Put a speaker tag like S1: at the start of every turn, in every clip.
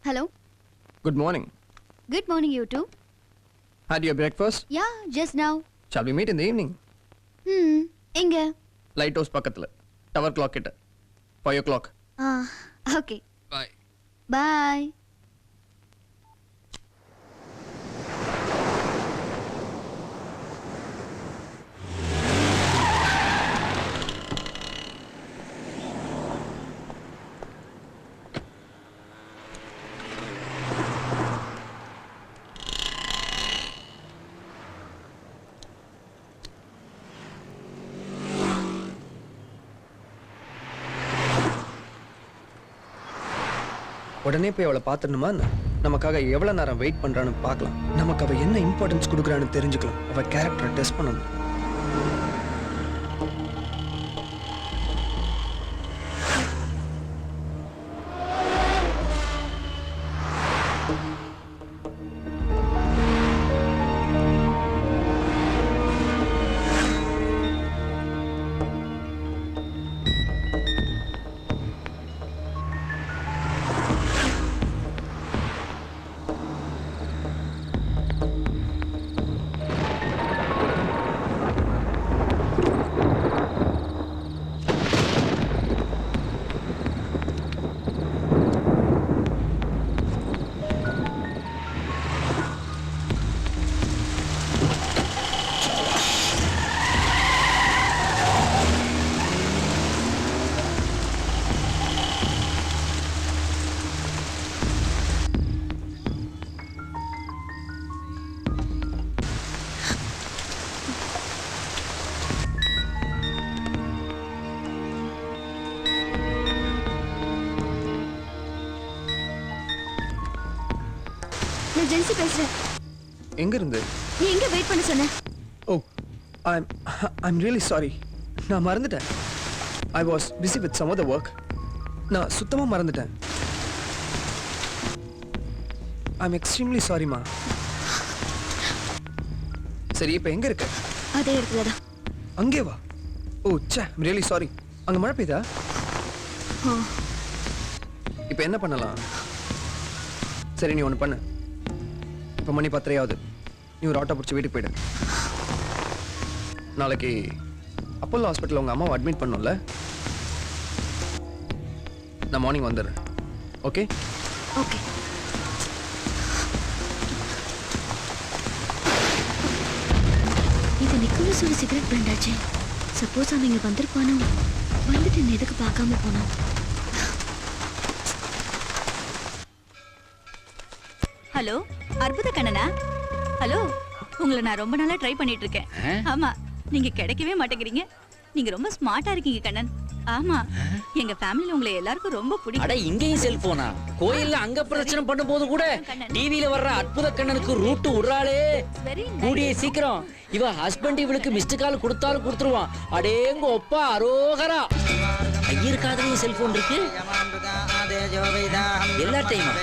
S1: Hello.
S2: Good morning.
S1: Good morning, you too.
S2: Had your breakfast?
S1: Yeah, just now.
S2: Shall we meet in the evening?
S1: எங்க?
S2: Lighthouse பக்கத்துல. Tower clock கிட்ட. 5 o'clock.
S1: Okay.
S2: Bye.
S1: Bye.
S2: உடனே போய் அவளை பார்த்துடணுமா? நமக்காக எவ்வளவு நேரம் வெயிட் பண்றான்னு பார்க்கலாம். நமக்கு அவ என்ன இம்பார்ட்டன்ஸ் கொடுக்குறான்னு தெரிஞ்சுக்கலாம். அவ கேரக்டரை டெஸ்ட் பண்ணணும். நான் ஜென்சி பேசுறேன். எங்க இருந்து?
S1: நீ எங்க வெயிட் பண்ண சொன்ன?
S2: Oh, I'm really sorry. நான் மறந்துட்டேன். I was busy with some other work. நான் சுத்தமா மறந்துட்டேன். I'm extremely sorry மா. சரி இப்போ எங்க இருக்க?
S1: அதே இடத்துல தான்.
S2: அங்கே வா. ஓ ச்சே, I'm really sorry. அங்க மழை பெய்தா? இப்போ என்ன பண்ணலாம்? சரி நீ ஒன்று பண்ணு. இப்போ மணி 10 ஆகுது. நீ ஒரு ஆட்டோ பிடிச்சி வீட்டுக்கு போயிடு. நாளைக்கு அப்போலோ ஹாஸ்பிட்டல் உங்கள் அம்மாவை அட்மிட் பண்ணோம்ல, நான் மார்னிங் வந்துடுறேன். ஓகே?
S1: ஓகே. இது நிக்கோலஸோட சிகரெட் பிராண்ட் ஆச்சு. சப்போஸ் அவன் இங்கே வந்திருப்பானோ, வந்துட்டு என்ன எதுக்கு பார்க்காம போனோம்?
S3: ஹலோ, அற்புத கண்ணனா? ஹலோ, உங்களை நான் ரொம்ப நாளா ட்ரை பண்ணிட்டு இருக்கேன். ஆமா, நீங்க கிடைக்கவே மாட்டேங்கிறீங்க. நீங்க ரொம்ப ஸ்மார்ட்டா இருக்கீங்க கண்ணன். ஆமா, எங்க ஃபேமிலில உங்களை எல்லாருக்கும் ரொம்ப பிடிக்கும்.
S4: அட இங்கேயும் செல்போனா? கோயில்ல அங்க பிரச்சனை பண்ணும்போது கூட டிவில வர்ற அற்புத கண்ணனுக்கு ரூட் விடுறாளே. கூடிய சீக்கிரம் இவ ஹஸ்பண்ட் இவளுக்கு மிஸ்டு கால் கொடுத்தாலும் கொடுத்துருவான். அடேங்க ஒப்பா அரோகரா. ஐயர் காதலையும் செல்போன் இருக்கு எல்லா டைமும்.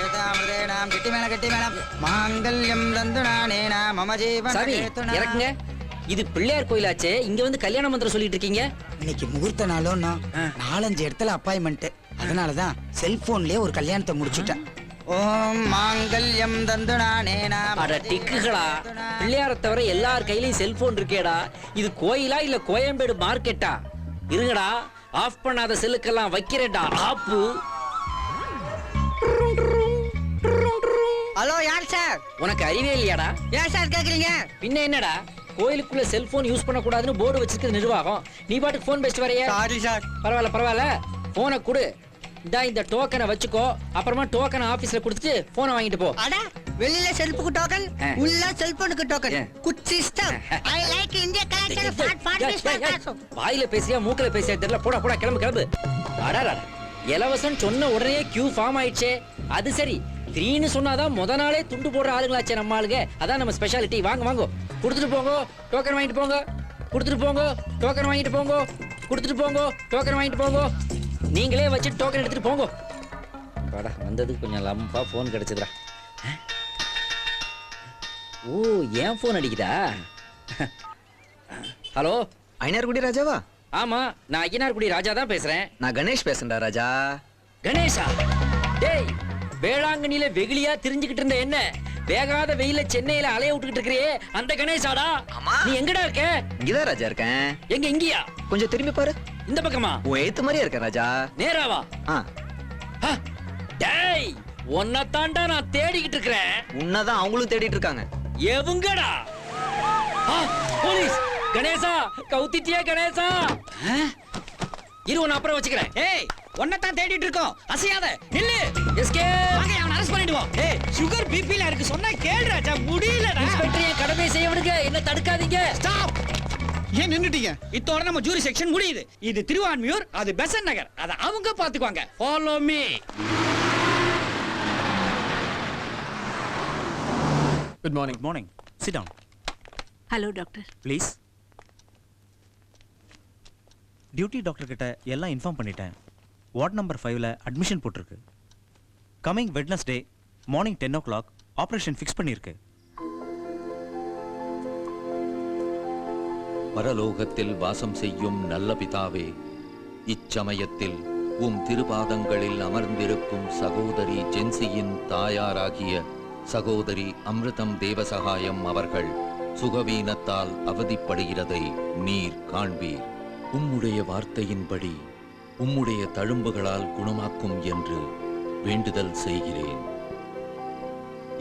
S4: சாமி இறக்குங்க. இது பிள்ளையார் கோயிலாச்சே, இங்க வந்து கல்யாண மந்திரம் சொல்லிட்டு இருக்கீங்க.
S5: இன்னைக்கு முகூர்த்த நாளும் 4-5 இடத்துல அப்பாயின்மெண்ட். அதனாலதான் செல்போன்லயே ஒரு கல்யாணத்தை முடிச்சுட்டேன். ஓம் மாங்கல்யம் தந்துனானேனா.
S4: அட டிக்குகளா, பிள்ளையார தவிர எல்லார் கையிலயும் செல்போன் இருக்கேடா. இது கோயிலா இல்ல கோயம்பேடு மார்க்கெட்டா? இருங்கடா, ஆஃப் பண்ணாத செல்லுக்கெல்லாம் வைக்கிறேன்டா ஆப்பு.
S5: ஹலோ, யார் சார்?
S4: உனக்கு அறிவே இல்லையாடா?
S5: ஏன் சார் கேக்குறீங்க?
S4: பின்ன என்னடா, கோயிலுக்குள்ள செல்போன் யூஸ் பண்ண கூடாதுன்னு போர்டு வச்சிருக்கிறது நிர்வாகம். நீ பாட்டுக்கு போன் பேசிட்டு வரையா?
S5: Sorry sir.
S4: பரவாயில்ல, போனை கொடு. இந்த டோக்கனை வச்சுக்கோ. அப்புறமா டோக்கனை ஆபீஸ்ல கொடுத்துட்டு போனை வாங்கிட்டு போ.
S5: அட, வெளியில செல்ஃபுக்கு டோக்கன், உள்ள செல்போனுக்கு token. Good system. I like India culture. ஃபாட்
S4: வாயில பேசியா மூக்கல பேசியா தெரியல. போடா கிளம்பு. அடடா, இலவசம் சொன்ன உடனே கியூ ஃபார்ம் ஆயிடுச்சே. அது சரி, த்ரீன்னு சொன்னாதான் முத நாளே துண்டு போடுற ஆளுங்களாச்சே நம்ம ஆளுங்க. அதான் நம்ம ஸ்பெஷாலிட்டி. வாங்க கொடுத்துட்டு போங்க, டோக்கன் வாங்கிட்டு போங்க. கொடுத்துட்டு போங்க, டோக்கன் வாங்கிட்டு போங்க. கொடுத்துட்டு போங்க, டோக்கன் வாங்கிட்டு போங்க. நீங்களே வச்சு டோக்கன் எடுத்துட்டு போங்க. வாடா, வந்ததுக்கு கொஞ்சம் லம்பா ஃபோன் கிடைச்சதுடா. ஓ, ஏன் ஃபோன் அடிக்குதா? ஹலோ,
S6: ஐயனார்குடி ராஜாவா?
S4: ஆமா, நான் ஐயனார்குடி ராஜா தான் பேசுறேன்.
S6: நான் கணேஷ் பேசுறேன்டா ராஜா.
S4: கணேஷா? டேய், வேளாங்கண்ணில வெகுளியா திரிஞ்சுக்கிட்டு இருந்த என்ன வேகாத வெயில சென்னையில அலைய விட்டுக்கிட்டு இருக்கிறியே அந்த கணேசாடா? நீ எங்கடா இருக்க?
S6: இங்கதான் ராஜா இருக்கேன்.
S4: எங்க இங்கயா?
S6: கொஞ்சம் திரும்பி பாரு.
S4: இந்த பக்கமா?
S6: உன் ஏத்து மாதிரியே இருக்கேன் ராஜா.
S4: நேராவா?
S6: ஆ.
S4: டேய் உன்னதாண்டா நான் தேடிக்கிட்டு இருக்கிறேன்.
S6: உன்னதான் அவங்களும் தேடிட்டு இருக்காங்க.
S4: எவங்கடா? போலீஸ்! கணேசா கவுத்திட்டியா கணேசா? இரு உன்னை அப்புறம் வச்சுக்கிறேன்.
S5: ஏய் ஒன்னதான் தேடிட்டு இருக்கோம், அசையாத நில்லு.
S4: எஸ்கேப்!
S5: வாங்க அவனை அரெஸ்ட் பண்ணிடுவோம். ஏய் சுகர் பிபில இருக்கு சொன்னா கேளு ராஜா, முடியலடா.
S4: இன்ஸ்பெக்டர் என் கடமை செய்ய விடுங்க, என்ன தடுக்காதீங்க.
S5: ஸ்டாப். ஏன் நின்னுட்டீங்க? இத்தோட நம்ம ஜூரி செக்ஷன் முடியுது. இது திருவான்மியூர், அது பெசன்ட் நகர். அத அவங்க பாத்துக்குவாங்க.
S4: Follow me.
S2: Good morning.
S7: Good morning. Sit down,
S3: hello doctor.
S7: please. Duty doctor கிட்ட எல்லாம் இன்ஃபார்ம் பண்ணிட்டேன். வார்ட் நம்பர் 5ல அட்மிஷன் போட்டிருக்கு. Coming Wednesday morning 10 o'clock operation fix பண்ணியிருக்கு.
S8: பரலோகத்தில் வாசம் செய்யும் நல்ல பிதாவே, இச்சமயத்தில் உம் திருபாதங்களில் அமர்ந்திருக்கும் சகோதரி ஜென்சியின் தாயாராகிய சகோதரி அமிர்தம் தேவசகாயம் அவர்கள் சுகவீனத்தால் அவதிப்படுகிறதை நீர் காண்பீர். உம்முடைய வார்த்தையின்படி உம்முடைய தழும்புகளால் குணமாக்கும் என்று வேண்டுதல் செய்கிறேன்.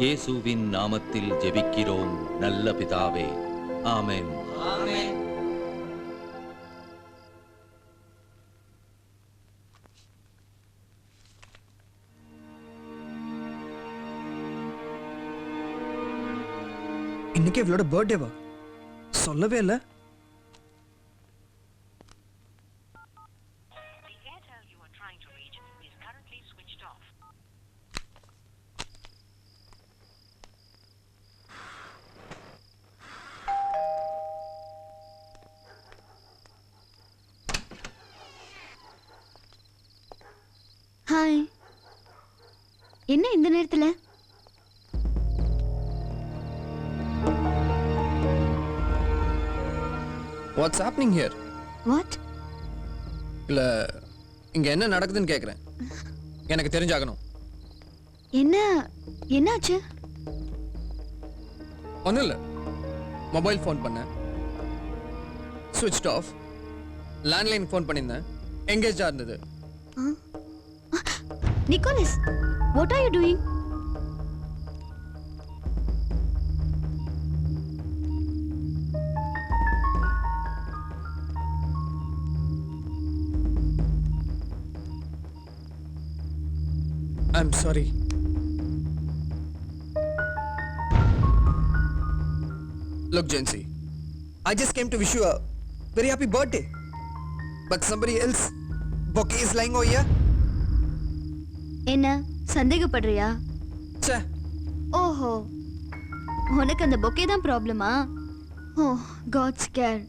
S8: இயேசுவின் நாமத்தில் ஜெபிக்கிறோம் நல்ல பிதாவே. ஆமென்.
S2: இன்னைக்கு இவளோட பர்த்டேவா? சொல்லவே இல்ல.
S1: ஹாய். என்ன இந்த நேரத்துல?
S2: What's happening here?
S1: வாட்?
S2: இல்ல இங்க என்ன நடக்குதுன்னு கேக்குறேன். எனக்கு தெரிஞ்சாகணும்.
S1: என்ன என்னாச்சு?
S2: ஒன்றும் இல்லை. மொபைல் ஃபோன் பண்ணேன், ஸ்விட்ச் ஆஃப். லேண்ட்லைன் ஃபோன் பண்ணியிருந்தேன், எங்கேஜா இருந்தது.
S1: Nicholas, what are you doing?
S2: I'm sorry. Look, Jancy, I just came to wish you a very happy birthday. But somebody else bouquet is lying over here.
S1: என்ன சந்தேகப்படுறியா?
S2: ச்சே,
S1: ஓஹோ, உனக்கு அந்த பொக்கே தான் ப்ராப்ளமா? Oh God's care.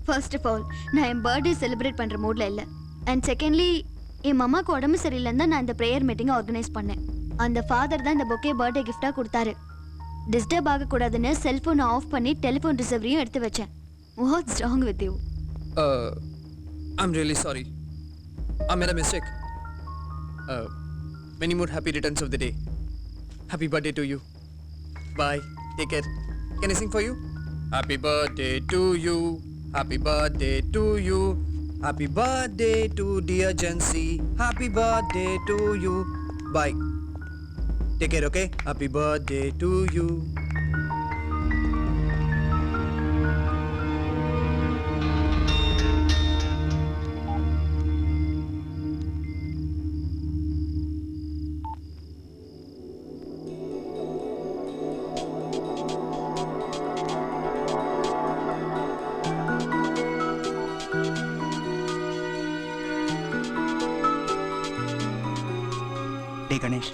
S1: First of all நான் என் birthday celebrate பண்ணுற மூடில் இல்லை. அண்ட் செகண்ட்லி என் அம்மாவுக்கு உடம்பு சரியில்லைன்னு தான் நான் இந்த ப்ரேயர் மீட்டிங்கை ஆர்கனைஸ் பண்ணேன். அந்த ஃபாதர் தான் இந்த பொக்கே பர்த்டே கிஃப்டாக கொடுத்தாரு. டிஸ்டர்ப் ஆகக்கூடாதுன்னு செல்ஃபோனை ஆஃப் பண்ணி டெலிஃபோன் ரிசர்வரையும் எடுத்து வச்சேன். What's wrong with you?
S2: I'm really sorry. I made a mistake. Many more happy returns of the day. Happy birthday to you. Bye. Take care. Can I sing for you? Happy birthday to you. Happy birthday to you. Happy birthday to dear Jancy. Happy birthday to you. Bye. Take care, okay? Happy birthday to you.
S9: Day Ganesh,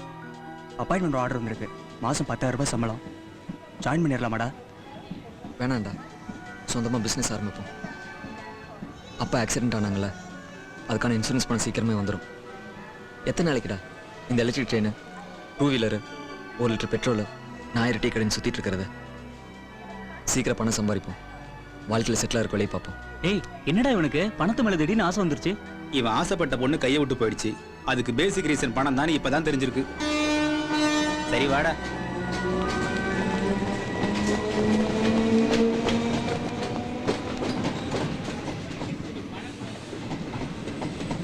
S9: appointment order வந்திருக்கு. மாதம் 10,000 ரூபாய் சம்பளம். Join பண்ணிடலாமாடா?
S6: வேணாண்டா, சொந்தமாக business ஆரம்பிப்போம். அப்பா accident ஆனாங்களே, அதுக்கான insurance பணம் சீக்கிரமே வந்துடும். எத்தனை நாளைக்குடா இந்த electric train, 2 wheeler, 1 litre petrol, 1000 tea கடைன்னு சுற்றிட்டு இருக்கிறது? சீக்கிரம் பணம் சம்பாதிப்போம், வாழ்க்கையில் செட்டில் இருக்க வழியை பார்ப்போம்.
S9: ஏய், என்னடா இவனுக்கு பணத்து மேலே திடீர்னு ஆசை வந்துருச்சு?
S10: இவன் ஆசைப்பட்ட பொண்ணு கையை விட்டு போயிடுச்சு. அதுக்கு பேசிக் ரீசன் பணம் தான் இப்பதான் தெரிஞ்சிருக்கு. சரி வாடா.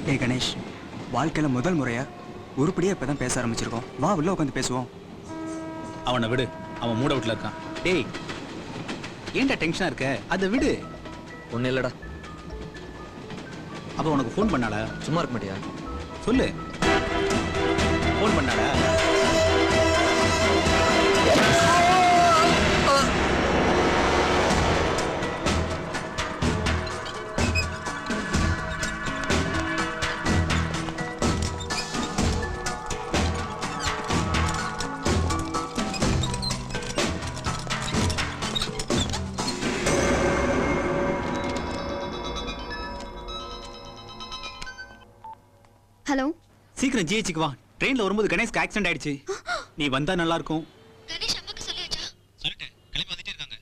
S9: டேய் கணேஷ், வாழ்க்கையில முதல் முறையா உருப்படியா இப்பதான் பேச ஆரம்பிச்சிருக்கோம். வா உள்ள உட்காந்து பேசுவோம்.
S10: அவனை விடு, அவன் மூட அவுட்ல இருக்கான். டேய் ஏன்டா டென்ஷனா இருக்க? அதை விடு.
S6: ஒன்றும் இல்லைடா.
S10: அப்ப உனக்கு ஃபோன் பண்ணாளா?
S6: சும்மா இருக்க மாட்டியா?
S10: சொல்லு. ஃபோன் பண்ணாளா?
S1: ஹலோ,
S10: சீக்கிரம் ஜிஹெச்சுக்கு வா. ட்ரெயின்ல வரும்போது கணேஷ்க்கு ஆக்சிடென்ட் ஆயிடுச்சு. நீ வந்தா நல்லா இருக்கும்.
S1: கணேஷ் அம்மாக்கு சொல்லியாச்சா?
S10: சொல்லிட்டேன், கிளம்பி வந்துட்டே இருக்காங்க.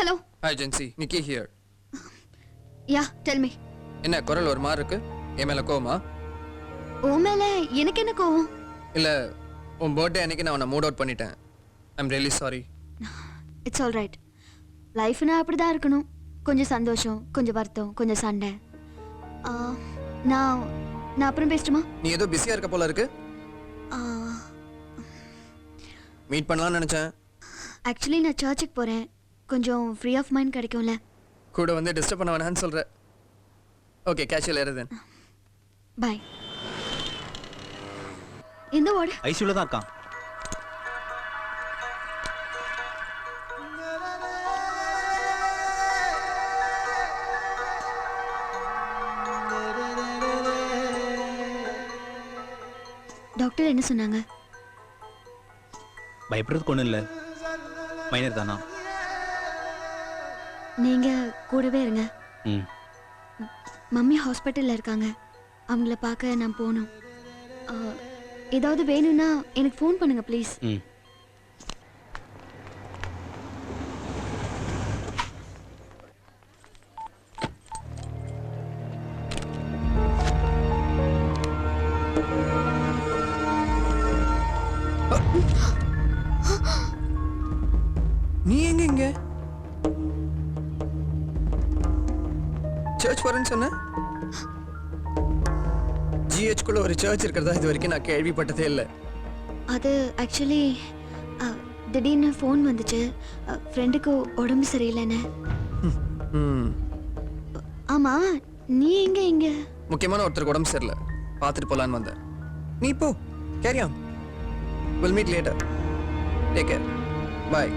S1: Hello.
S2: Hi Jency, Nikki here.
S1: Yeah, tell me.
S2: என்ன குரல் ஒரு மாதிரி இருக்கு? என் மேல கோவமா?
S1: ஓ மேல எனக்கு என்ன கோவம்?
S2: இல்ல, உன் பர்த்டே அன்னைக்கு நான் உன்னை மூட் அவுட் பண்ணிட்டேன். I'm really sorry.
S1: It's all right. லைஃப்னா அப்படிதான் இருக்கணும். கொஞ்சம் சந்தோஷம், கொஞ்சம் வருத்தம், கொஞ்சம் சண்டை. ஆ, நான் நான் அப்புறம் பேசட்டுமா?
S2: நீ ஏதோ பிஸியா இருக்க போல இருக்கு. மீட் பண்ணலாம்னு நினைச்சேன்.
S1: ஆக்சுவலி நான் சர்ச்சுக்கு போகிறேன். கொஞ்சம் ஃப்ரீ ஆஃப் மைண்ட் கிடைக்கும்ல?
S2: கூட வந்து டிஸ்டர்ப் பண்ண வேணாம்னு சொல்ற. ஓகே, கேட்ச் யூ லேட்டர் தென்.
S1: பாய். இந்த வார்டு
S10: ஐசியூல தான் இருக்கான்.
S1: டாக்டர் என்ன சொன்னாங்க?
S10: பயப்படுறதுக்கு ஒன்றும் இல்லை, மைனர் தானா.
S1: நீங்க கூடவே இருங்க.
S10: ம்.
S1: மம்மி ஹாஸ்பிட்டல்ல இருக்காங்க. அவங்கள பார்க்க நான் போகணும். ஏதாவது வேணும்னா எனக்கு ஃபோன் பண்ணுங்க ப்ளீஸ்.
S10: ம்.
S2: நீ எங்க இங்க? சர்ச் போறேன்னு சொன்ன? ஜிஹெச்குள்ள ஒரு சர்ச் இருக்கிறதா இது வரைக்கும் நான் கேள்விப்பட்டதே இல்லை.
S1: அது ஆக்சுவலி திடீர்னு ஃபோன் வந்துச்சு. ஃப்ரெண்டுக்கு உடம்பு சரியில்லைன்னு. ஆமா, நீ எங்க இங்க?
S2: முக்கியமான ஒருத்தருக்கு உடம்பு சரியில்லை, பார்த்துட்டு போலான்னு வந்தேன். நீ போ, carry on. Will meet later. Take care. Bye.